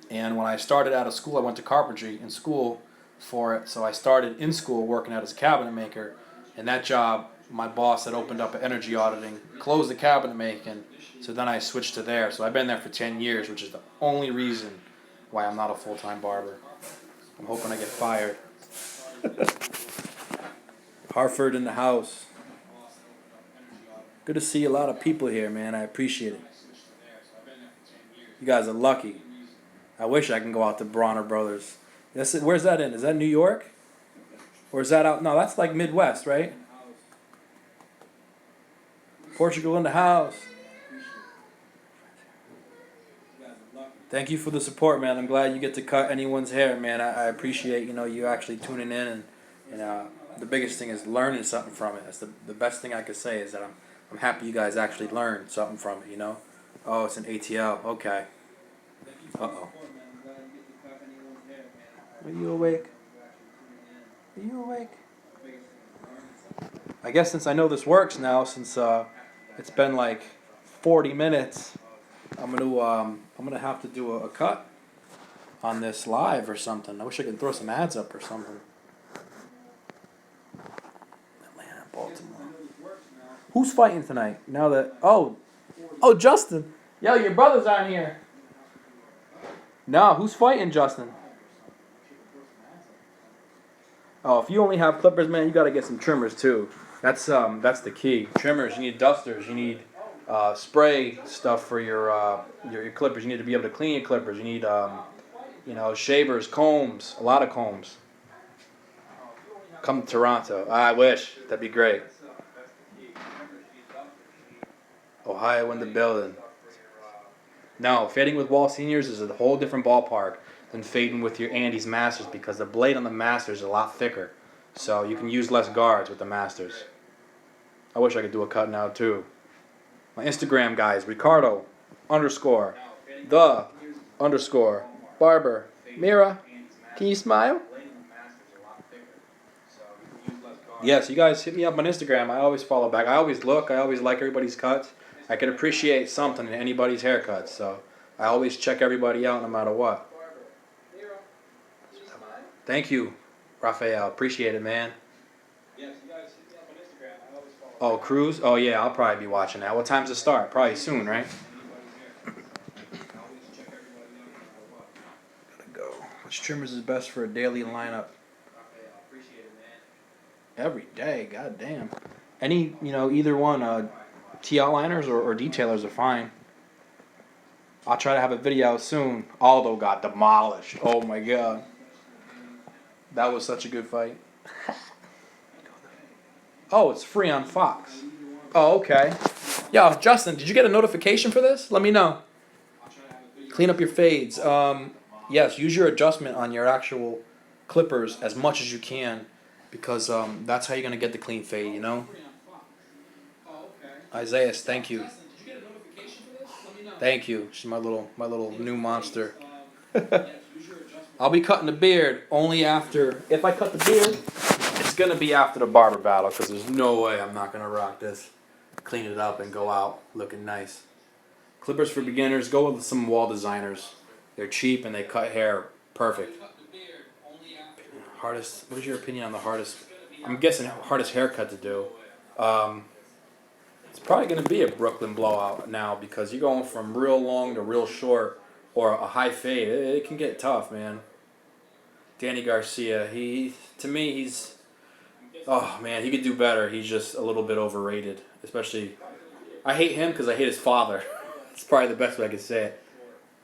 And when I started out of school, I went to carpentry in school for it. So I started in school working out as a cabinet maker. And that job, my boss had opened up an energy auditing, closed the cabinet making. So then I switched to there. So I've been there for 10 years, which is the only reason why I'm not a full-time barber. I'm hoping I get fired. Hartford in the house. Good to see a lot of people here, man. I appreciate it. You guys are lucky. I wish I can go out to Bronner Brothers. Where's that in? Is that New York? Or is that out? No, that's like Midwest, right? Portugal in the house. Thank you for the support, man. I'm glad you get to cut anyone's hair, man. I appreciate you actually tuning in and the biggest thing is learning something from it. That's the best thing I could say is that I'm happy you guys actually learned something from it. Oh, it's an ATL. Okay. Uh-oh. Are you awake? Are you awake? I guess since I know this works now, since it's been like 40 minutes, I'm gonna have to do a cut on this live or something. I wish I could throw some ads up or something. Atlanta, Baltimore. Who's fighting tonight? Now that oh Justin. Yo, your brother's on here. No, who's fighting, Justin? Oh, if you only have clippers, man, you gotta get some trimmers too. That's the key. Trimmers. You need dusters. You need spray stuff for your clippers. You need to be able to clean your clippers. You need shavers, combs, a lot of combs. Come to Toronto. I wish. That'd be great. Ohio in the building. No, fading with Wall Seniors is a whole different ballpark than fading with your Andes Masters because the blade on the Masters is a lot thicker. So you can use less guards with the Masters. I wish I could do a cut now too. My Instagram guys, Ricardo _ the _ Barber. Mira, can you smile? Yes, you guys hit me up on Instagram. I always follow back. I always look. I always like everybody's cuts. I can appreciate something in anybody's haircuts. So I always check everybody out no matter what. Thank you, Raphael. Appreciate it, man. Oh, Cruise? Oh, yeah, I'll probably be watching that. What time's it start? Probably soon, right? Gotta go. Which trimmers is best for a daily lineup? Every day, goddamn. Any, either one, T outliners or detailers are fine. I'll try to have a video out soon. Aldo got demolished. Oh my god. That was such a good fight. Oh, it's free on Fox. Oh, okay. Yo, Justin, did you get a notification for this? Let me know. Clean up your fades. Yes, use your adjustment on your actual clippers as much as you can. Because that's how you're going to get the clean fade, Isaiah, thank you. Thank you. She's my little new monster. I'll be cutting the beard only after, if I cut the beard, it's going to be after the barber battle because there's no way I'm not going to rock this. Clean it up and go out looking nice. Clippers for beginners, go with some wall designers. They're cheap and they cut hair perfect. Hardest. What is your opinion on the hardest? I'm guessing hardest haircut to do. It's probably going to be a Brooklyn blowout now because you're going from real long to real short or a high fade. It can get tough, man. Danny Garcia. To me, he's. Oh man, he could do better. He's just a little bit overrated. Especially, I hate him because I hate his father. It's probably the best way I could say it.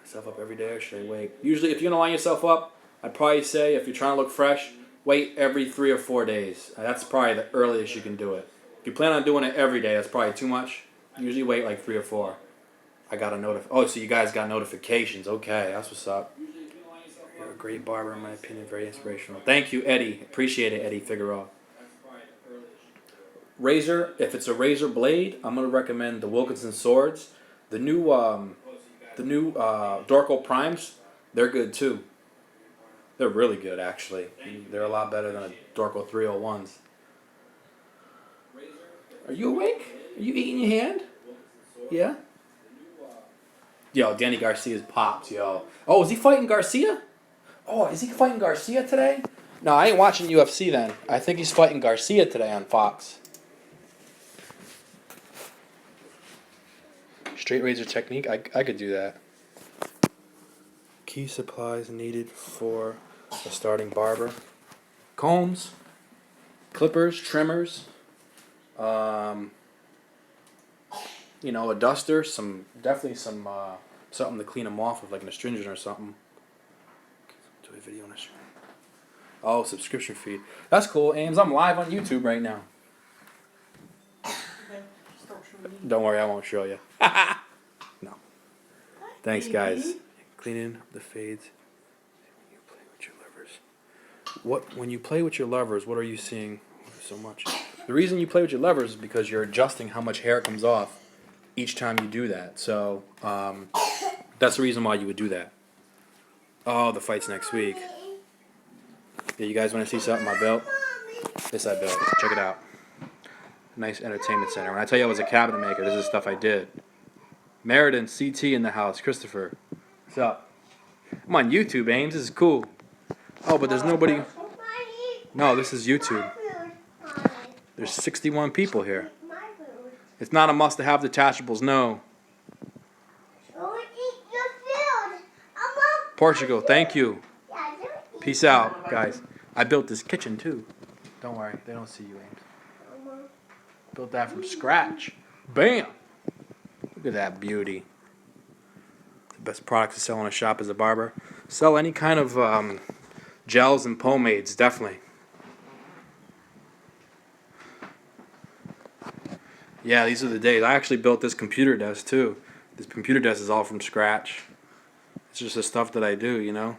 Myself up every day or should I wait? Usually, if you're gonna line yourself up, I'd probably say if you're trying to look fresh, wait every 3 or 4 days. That's probably the earliest you can do it. If you plan on doing it every day, that's probably too much. Usually wait like 3 or 4. I got a notif. Oh, so you guys got notifications. Okay, that's what's up. You're a great barber, in my opinion. Very inspirational. Thank you, Eddie. Appreciate it, Eddie Figueroa. Razor. If it's a razor blade, I'm gonna recommend the Wilkinson swords. The new Dorco Primes. They're good too. They're really good, actually. They're a lot better than a Dorco 301s. Are you awake? Are you eating your hand? Yeah? Yo, Danny Garcia's popped, yo. Oh, is he fighting Garcia? Oh, is he fighting Garcia today? No, I ain't watching UFC then. I think he's fighting Garcia today on Fox. Straight razor technique? I could do that. Key supplies needed for a starting barber. Combs, clippers, trimmers, a duster, definitely some something to clean them off with, like an astringent or something. Do a video on this. Oh, subscription feed. That's cool, Ames. I'm live on YouTube right now. Don't worry, I won't show you. No. Thanks, guys. Cleaning up the fades. You play with your levers. When you play with your levers, what are you seeing so much? The reason you play with your levers is because you're adjusting how much hair comes off each time you do that. So that's the reason why you would do that. Oh, the fight's next week. Yeah, you guys want to see something? My belt? This I built. Check it out. Nice entertainment center. When I tell you I was a cabinet maker, this is stuff I did. Meriden, CT in the house. Christopher. What's up? I'm on YouTube, Ames. This is cool. Oh, but there's nobody. No, this is YouTube. There's 61 people here. It's not a must to have detachables, no. Portugal, thank you. Peace out, guys. I built this kitchen too. Don't worry, they don't see you, Ames. Built that from scratch. Bam! Look at that beauty. The best product to sell in a shop as a barber. Sell any kind of gels and pomades, definitely. Yeah, these are the days. I actually built this computer desk too. This computer desk is all from scratch. It's just the stuff that I do, you know.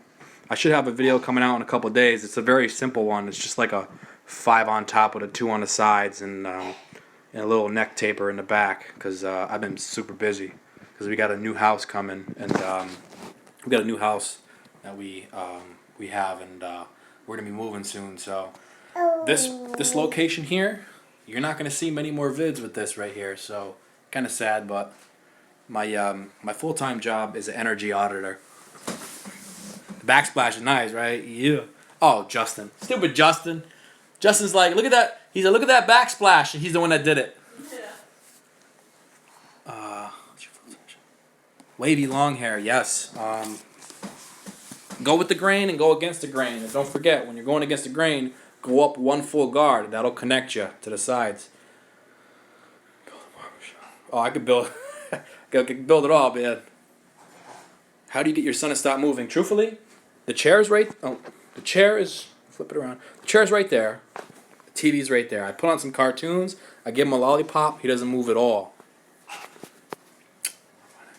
I should have a video coming out in a couple of days. It's a very simple one. It's just like a 5 on top with a 2 on the sides and a little neck taper in the back because I've been super busy because we got a new house coming and we got a new house that we have and we're gonna be moving soon. So this location here, you're not gonna see many more vids with this right here. So kind of sad, but my full-time job is an energy auditor. The backsplash is nice, right? Yeah. Oh, Justin, stupid Justin. Justin's like, look at that. He's like, look at that backsplash, and he's the one that did it. Yeah. Wavy long hair, yes. Go with the grain and go against the grain. And don't forget, when you're going against the grain, go up 1 full guard. That'll connect you to the sides. Oh, I could build, I could build it all, man. How do you get your son to stop moving? Truthfully, the chair is right. Oh, the chair is. Flip it around. The chair's right there. The TV's right there. I put on some cartoons. I give him a lollipop. He doesn't move at all. I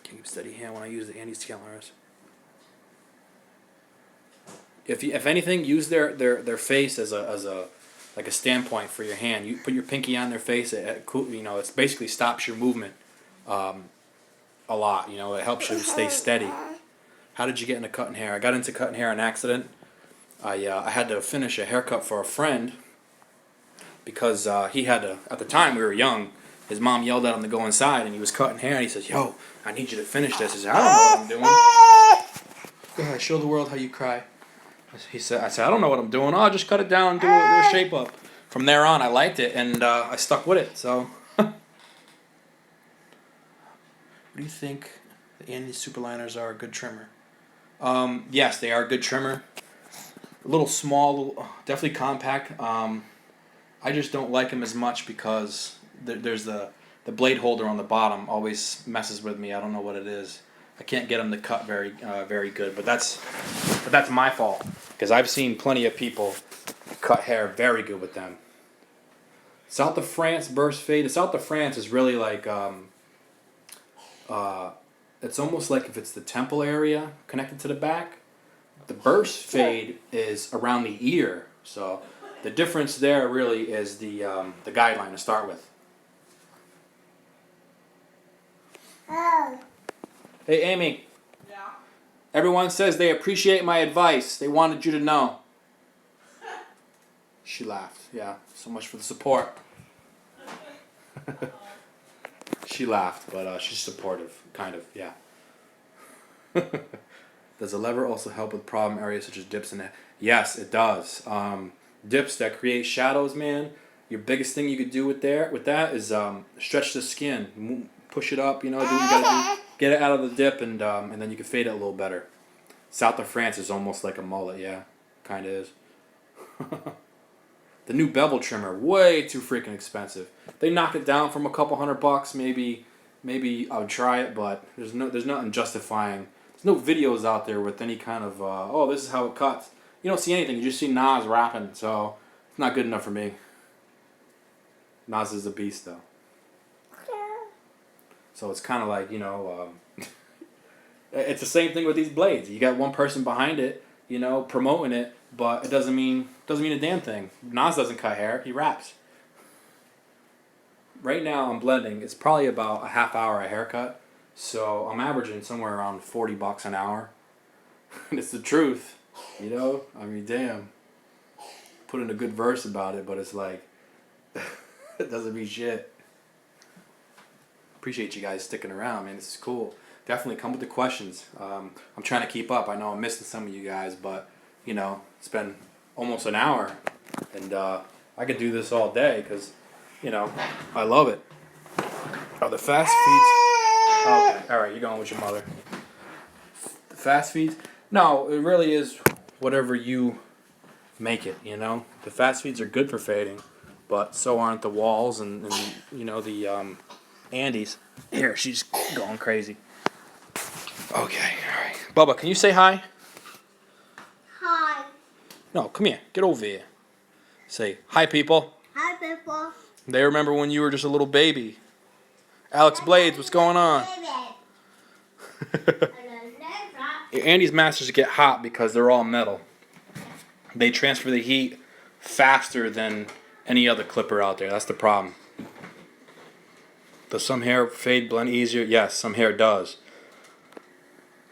can't keep steady hand when I use the anti-scalers. If anything, use their face as a like a standpoint for your hand. You put your pinky on their face. It basically stops your movement a lot. You know, it helps you stay steady. How did you get into cutting hair? I got into cutting hair on accident. I had to finish a haircut for a friend because he had to. At the time, we were young. His mom yelled at him to go inside, and he was cutting hair. And he says, "Yo, I need you to finish this." He said, "I don't know what I'm doing." Go ahead, show the world how you cry. I said, "I don't know what I'm doing. Oh, just cut it down, do a shape up." From there on, I liked it, and I stuck with it. So, what do you think? The Andes Superliners are a good trimmer. Yes, they are a good trimmer. A little small, definitely compact. I just don't like them as much because there's the blade holder on the bottom always messes with me. I don't know what it is. I can't get them to cut very good, but that's my fault because I've seen plenty of people cut hair very good with them. South of France burst fade. The South of France is really like it's almost like if it's the temple area connected to the back. The burst fade is around the ear. So the difference there really is the guideline to start with. Hey, Amy. Yeah? Everyone says they appreciate my advice. They wanted you to know. She laughed. Yeah, so much for the support. She laughed, but she's supportive, kind of, yeah. Does a lever also help with problem areas such as dips in it? Yes, it does. Dips that create shadows, man. Your biggest thing you could do with that is stretch the skin, push it up. You know, do what you gotta do. Get it out of the dip, and then you can fade it a little better. South of France is almost like a mullet, yeah, kind of is. The new bevel trimmer, way too freaking expensive. They knocked it down from a couple $100. Maybe I would try it, but there's nothing justifying. There's no videos out there with any kind of oh, this is how it cuts. You don't see anything. You just see Nas rapping, so it's not good enough for me. Nas is a beast, though. So it's kind of like, you know, it's the same thing with these blades. You got one person behind it, you know, promoting it, but it doesn't mean a damn thing. Nas doesn't cut hair; he raps. Right now, I'm blending. It's probably about a half hour a haircut, so I'm averaging somewhere around $40 an hour. And it's the truth, you know. I mean, damn. Put in a good verse about it, but it's like it doesn't mean shit. Appreciate you guys sticking around, man. This is cool. Definitely come with the questions. I'm trying to keep up. I know I'm missing some of you guys, but you know, it's been almost an hour, and I could do this all day because, you know, I love it. Oh, the fast feeds. Okay, all right, you're going with your mother. The fast feeds. No, it really is whatever you make it, you know? The fast feeds are good for fading, but so aren't the walls and you know, the Andes. Here, she's going crazy. Okay, alright. Bubba, can you say hi? Hi. No, come here. Get over here. Say, hi, people. Hi, people. They remember when you were just a little baby. Alex Blades, what's going on? Andy's masters get hot because they're all metal. They transfer the heat faster than any other clipper out there. That's the problem. Does some hair fade blend easier? Yes, some hair does.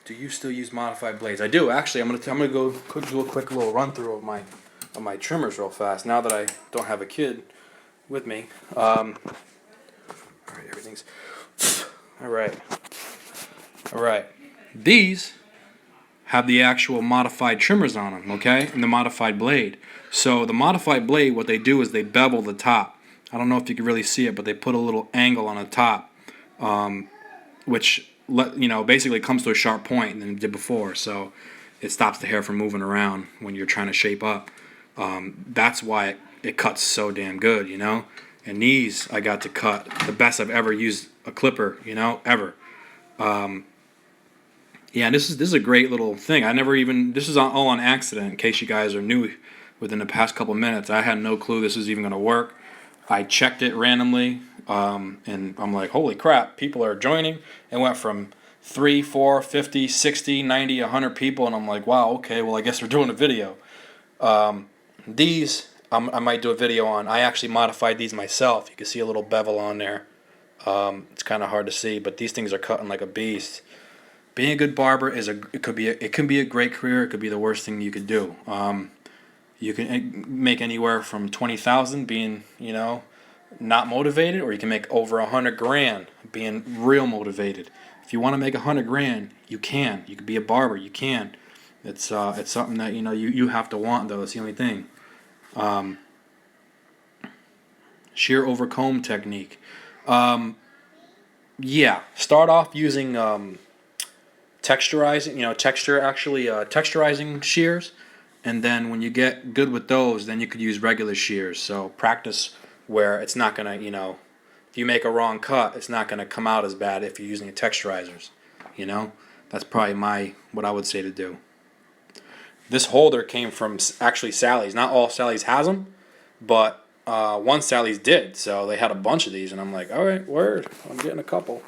Do you still use modified blades? I do, actually. I'm gonna go do a quick little run through of my trimmers real fast. Now that I don't have a kid with me. All right, everything's all right. These have the actual modified trimmers on them, okay, and the modified blade. So the modified blade, what they do is they bevel the top. I don't know if you can really see it, but they put a little angle on the top, which basically comes to a sharp point than it did before. So it stops the hair from moving around when you're trying to shape up. That's why it cuts so damn good, you know. And these I got to cut the best I've ever used a clipper, you know, ever. Yeah, this is a great little thing. This is all on accident. In case you guys are new, within the past couple minutes, I had no clue this was even going to work. I checked it randomly, and I'm like, holy crap, people are joining. It went from 3, 4, 50, 60, 90, 100 people, and I'm like, wow, okay, well, I guess we're doing a video. These, I might do a video on. I actually modified these myself. You can see a little bevel on there. It's kind of hard to see, but these things are cutting like a beast. Being a good barber it can be a great career. It could be the worst thing you could do. You can make anywhere from 20,000 being, you know, not motivated, or you can make over 100 grand being real motivated. If you want to make 100 grand, you can. You can be a barber. You can. It's something that you have to want though. It's the only thing. Shear over comb technique. Yeah, start off using texturizing shears, and then when you get good with those, then you could use regular shears. So practice where it's not gonna, if you make a wrong cut, it's not gonna come out as bad if you're using texturizers. That's probably what I would say to do. This holder came from actually Sally's. Not all Sally's has them, but one Sally's did. So they had a bunch of these, and I'm like, all right, word, I'm getting a couple.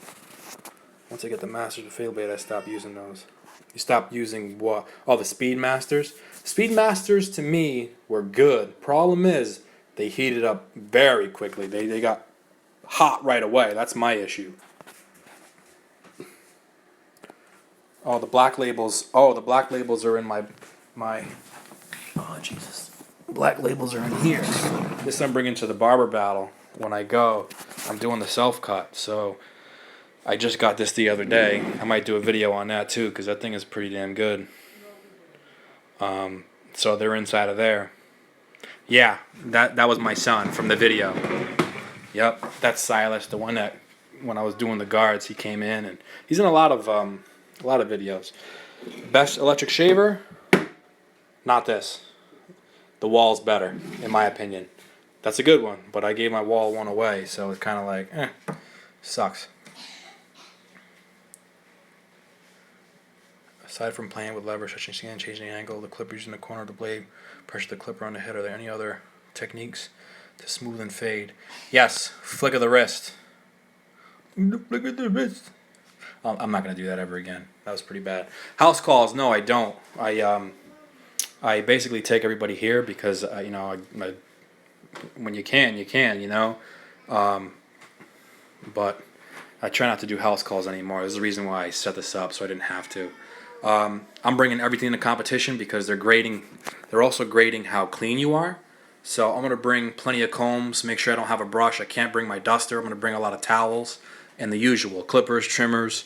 Once I get the Masters of Fail Blade, I stopped using those. You stopped using what? Oh, the Speed Masters? Speed Masters, to me, were good. Problem is, they heated up very quickly. They got hot right away. That's my issue. Oh, the black labels. Oh, the black labels are in my... Oh, Jesus. Black labels are in here. This I'm bringing to the barber battle. When I go, I'm doing the self-cut, so... I just got this the other day. I might do a video on that too, because that thing is pretty damn good. So they're inside of there. Yeah, that was my son from the video. Yep, that's Silas, the one that when I was doing the guards, he came in, and he's in a lot of videos. Best electric shaver? Not this. The Wall's better, in my opinion. That's a good one, but I gave my Wall one away, so it's kind of like, sucks. Aside from playing with levers, touching sand, changing the angle of the clipper, using the corner of the blade, pressure the clipper on the head, are there any other techniques to smooth and fade? Yes, flick of the wrist. Flick of the wrist. I'm not going to do that ever again. That was pretty bad. House calls, no, I don't. I basically take everybody here because, when you can, but I try not to do house calls anymore. There's a reason why I set this up, so I didn't have to. I'm bringing everything into competition because they're also grading how clean you are. So I'm going to bring plenty of combs, make sure I don't have a brush. I can't bring my duster. I'm going to bring a lot of towels and the usual clippers, trimmers.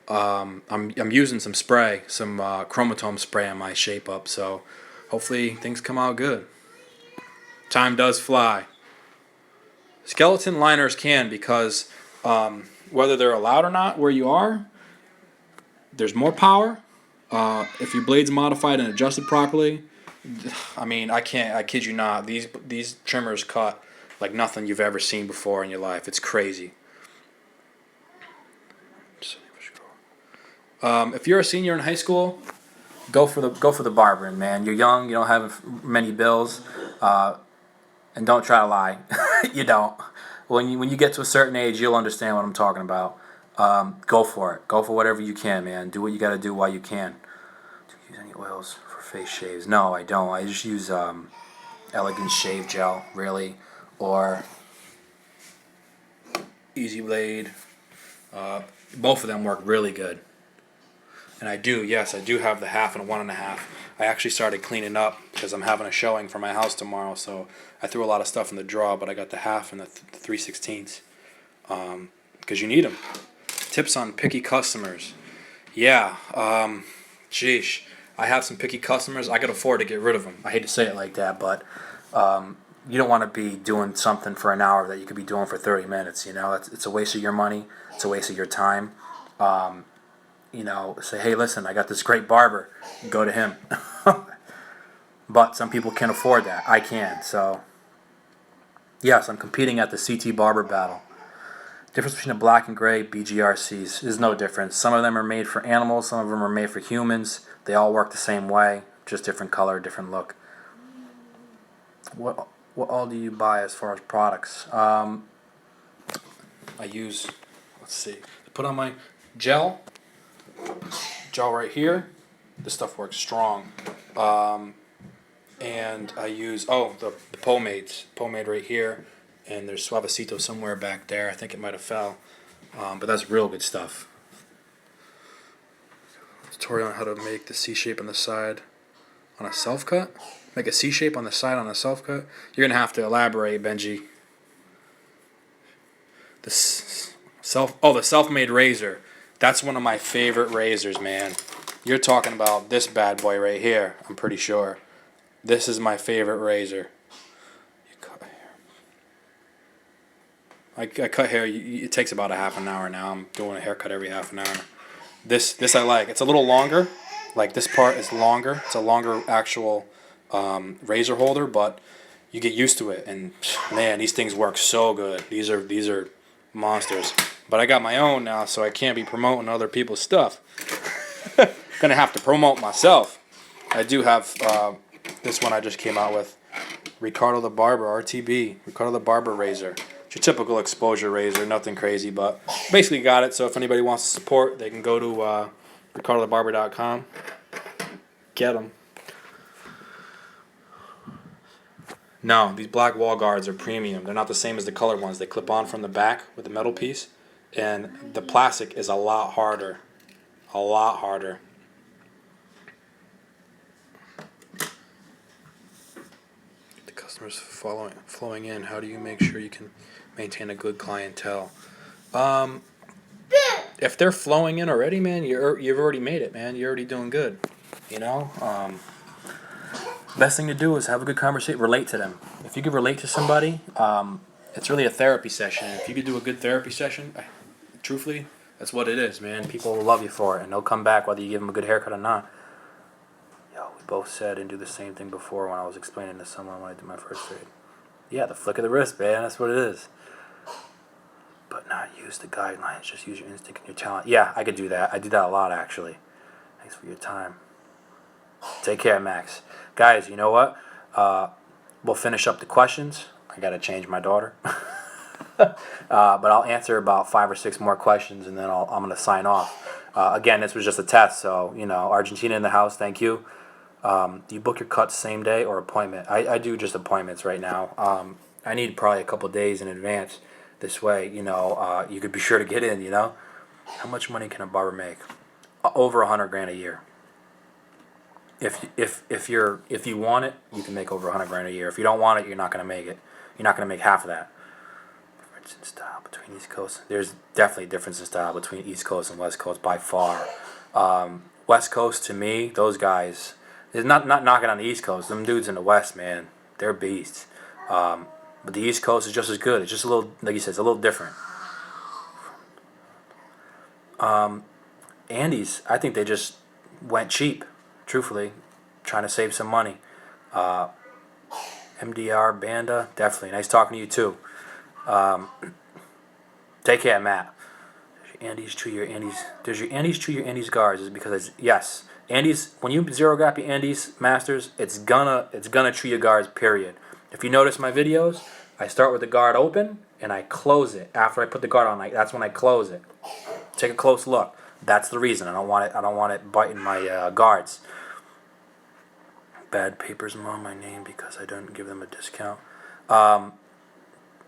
I'm using some spray, some chromatomes spray on my shape up. So hopefully things come out good. Time does fly. Skeleton liners can, because whether they're allowed or not where you are, there's more power. If your blade's modified and adjusted properly, I mean, I can't. I kid you not. These trimmers cut like nothing you've ever seen before in your life. It's crazy. If you're a senior in high school, go for the barbering, man. You're young. You don't have many bills, and don't try to lie. You don't. When you get to a certain age, you'll understand what I'm talking about. Go for it. Go for whatever you can, man. Do what you got to do while you can. Do you use any oils for face shaves? No, I don't. I just use Elegant Shave Gel, really, or Easy Blade. Both of them work really good. And I do have the half and a 1.5. I actually started cleaning up because I'm having a showing for my house tomorrow, so I threw a lot of stuff in the drawer, but I got the half and the 3/16. Because you need them. Tips on picky customers. Yeah, sheesh. I have some picky customers. I could afford to get rid of them. I hate to say it like that, but you don't want to be doing something for an hour that you could be doing for 30 minutes. You know, it's a waste of your money. It's a waste of your time. Say, hey, listen, I got this great barber. Go to him. But some people can't afford that. I can. So, yes, I'm competing at the CT Barber battle. Difference between a black and gray BGRCs is no difference. Some of them are made for animals. Some of them are made for humans. They all work the same way. Just different color, different look. What all do you buy as far as products? I use, let's see, I put on my gel right here. This stuff works strong. And I use the pomade right here, and there's Suavecito somewhere back there. I think it might have fell, but that's real good stuff. Tutorial on how to make the C shape on the side on a self cut. Make a C shape on the side on a self cut. You're gonna have to elaborate, Benji. The self-made razor. That's one of my favorite razors, man. You're talking about this bad boy right here, I'm pretty sure. This is my favorite razor. You cut hair. I cut hair, it takes about a half an hour now. I'm doing a haircut every half an hour. This I like. It's a little longer. Like this part is longer. It's a longer actual razor holder, but you get used to it. And man, these things work so good. These are monsters. But I got my own now, so I can't be promoting other people's stuff. Gonna have to promote myself. I do have this one I just came out with, Ricardo the Barber RTB, Ricardo the Barber razor. It's your typical exposure razor, nothing crazy, but basically got it. So if anybody wants to support, they can go to ricardothebarber.com. Get them. No, these black wall guards are premium. They're not the same as the colored ones. They clip on from the back with the metal piece, and the plastic is a lot harder. A lot harder. The customers flowing in. How do you make sure you can maintain a good clientele? If they're flowing in already, man, you've already made it, man. You're already doing good. You know. Best thing to do is have a good conversation. Relate to them. If you could relate to somebody, it's really a therapy session. If you could do a good therapy session, truthfully, that's what it is, man. People will love you for it, and they'll come back whether you give them a good haircut or not. Yo, we both said and do the same thing before when I was explaining to someone when I did my first trade. Yeah, the flick of the wrist, man. That's what it is. But not use the guidelines. Just use your instinct and your talent. Yeah, I could do that. I do that a lot, actually. Thanks for your time. Take care, Max. Guys, you know what? We'll finish up the questions. I got to change my daughter. But I'll answer about 5 or 6 more questions, and then I'm going to sign off. Again, this was just a test, so, Argentina in the house, thank you. Do you book your cuts same day or appointment? I do just appointments right now. I need probably a couple days in advance. This way, you could be sure to get in, How much money can a barber make? Over $100,000 a year. If you want it, you can make over $100,000 a year. If you don't want it, you're not going to make it. You're not going to make half of that. Difference in style between East Coast. There's definitely a difference in style between East Coast and West Coast by far. West Coast, to me, those guys, is not knocking on the East Coast. Them dudes in the West, man, they're beasts. But the East Coast is just as good. It's just a little, like you said, it's a little different. Andes, I think they just went cheap. Truthfully, trying to save some money. MDR Banda, definitely. Nice talking to you too. Take care, Matt. Andes chew your Andes. Does your Andes chew your Andes guards? Is because yes, Andes. When you zero gap your Andes masters, it's gonna chew your guards. Period. If you notice my videos, I start with the guard open and I close it after I put the guard on. That's when I close it. Take a close look. That's the reason. I don't want it biting my guards. Bad papers on my name because I don't give them a discount.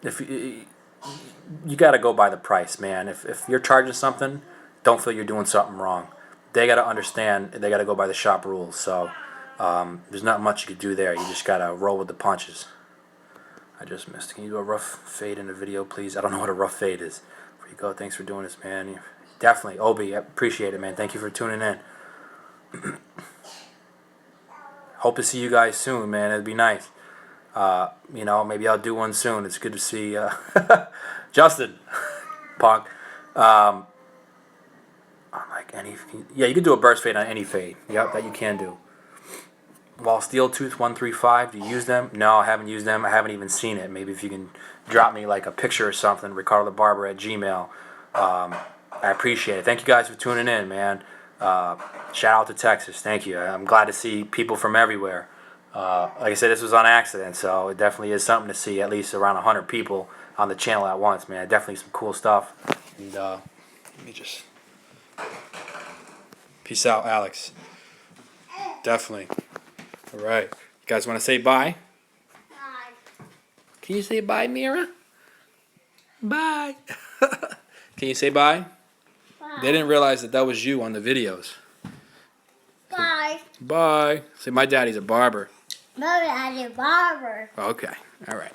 If you got to go by the price, man. If you're charging something, don't feel you're doing something wrong. They got to understand. They got to go by the shop rules. So there's not much you could do there. You just got to roll with the punches. I just missed. Can you do a rough fade in the video, please? I don't know what a rough fade is. Before you go, thanks for doing this, man. Definitely, Obi, I appreciate it, man. Thank you for tuning in. Hope to see you guys soon, man. It'd be nice. Maybe I'll do one soon. It's good to see Justin, Punk. Like you can do a burst fade on any fade. Yep, that you can do. Wall Steel Tooth 135. Do you use them? No, I haven't used them. I haven't even seen it. Maybe if you can drop me like a picture or something. Ricardo the Barber at Gmail. I appreciate it. Thank you guys for tuning in, man. Shout out to Texas. Thank you. I'm glad to see people from everywhere. Like I said, this was on accident, so it definitely is something to see at least around 100 people on the channel at once, man. Definitely some cool stuff. And let me just peace out, Alex. Definitely. All right. You guys want to say bye? Bye. Can you say bye, Mira? Bye. Can you say bye? Bye. They didn't realize that was you on the videos. Bye. Bye. Say my daddy's a barber. Mommy, I'm a barber. Okay. All right.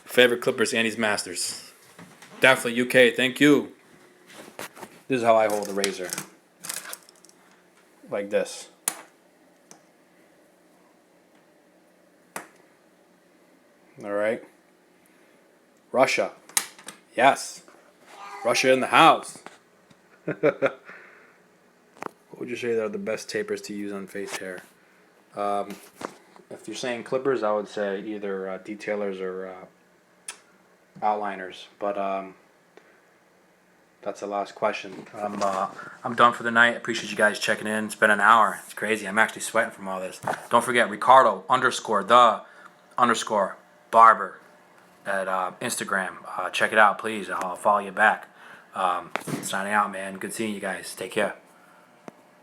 Favorite clippers, Andy's Masters. Definitely UK. Thank you. This is how I hold the razor. Like this. All right. Russia. Yes. Russia in the house. What would you say are the best tapers to use on face hair? If you're saying clippers, I would say either detailers or outliners. But that's the last question. I'm done for the night. Appreciate you guys checking in. It's been an hour. It's crazy. I'm actually sweating from all this. Don't forget Ricardo _the_ Barber at Instagram. Check it out, please. I'll follow you back. Signing out, man. Good seeing you guys. Take care.